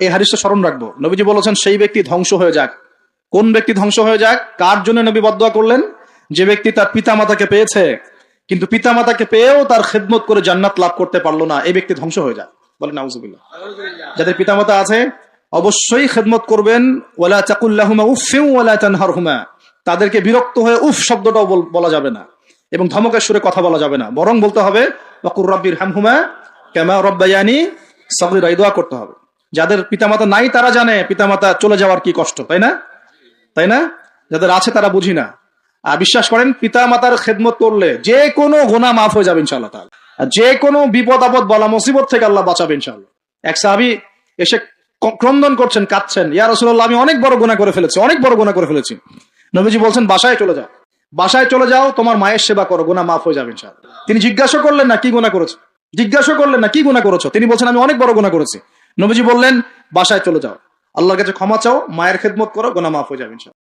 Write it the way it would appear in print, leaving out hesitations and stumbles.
এই হাদিসটা স্মরণ রাখবো। নবীজি বলেছেন সেই ব্যক্তি ধ্বংস হয়ে যাক। কোন ব্যক্তি ধ্বংস হয়ে যাক? কার জন্য নবী বদদুয়া করলেন? যে ব্যক্তি তার পিতামাতাকে পেয়েছে কিন্তু পিতামাতাকে পেয়েও তার খেদমত করে জান্নাত লাভ করতে পারলো না, এই ব্যক্তি ধ্বংস হয়ে যায়। বলেন নাউজুবিল্লাহ। যাদের পিতামাতা আছে অবশ্যই খেদমত করবেন। ওয়ালা তাকুল্লাহুমা উফফিন ওয়ালা তানহারহুমা, তাদেরকে বিরক্ত হয়ে উফ শব্দটাও বলা যাবে না এবং ধমকের সুরে কথা বলা যাবে না, বরং বলতে হবে ওয়াকুর রাব্বিরহামহুমা কামা রাব্বায়ানি সগীরা, দোয়া করতে হবে। যাদের পিতামাতা নাই তারা জানে পিতামাতা চলে যাওয়ার কি কষ্ট, তাই না? তাই না? যাদের আছে তারা বুঝি না। আর বিশ্বাস করেন পিতামাতার খেদমত করলে যে কোনো গুনাহ মাফ হয়ে যাবে ইনশাআল্লাহ তাআলা, আর যে কোনো বিপদ আপদ বলা মুসিবত থেকে আল্লাহ বাঁচাবে ইনশাআল্লাহ। এক সাহাবী এসে ক্রন্দন করছেন, কাঁদছেন, ইয়া রাসূলুল্লাহ আমি অনেক বড় গুনাহ করে ফেলেছি, অনেক বড় গুনাহ করে ফেলেছি। নবীজি বলছেন বাসায় চলে যাও, বাসায় চলে যাও, তোমার মায়ের সেবা করো, গুনাহ মাফ হয়ে যাবে ইনশাআল্লাহ। তিনি জিজ্ঞাসা করলেন না কি গুনাহ করেছো, জিজ্ঞাসা করলেন না কি গুনাহ করেছো, তিনি বলছেন আমি অনেক বড় গুনাহ করেছি। নবীজি বললেন বাসায় চলে যাও, আল্লাহর কাছে ক্ষমা চাও, মায়ের খেদমত করো, গুনাহ মাফ হয়ে যাবে ইনশাআল্লাহ।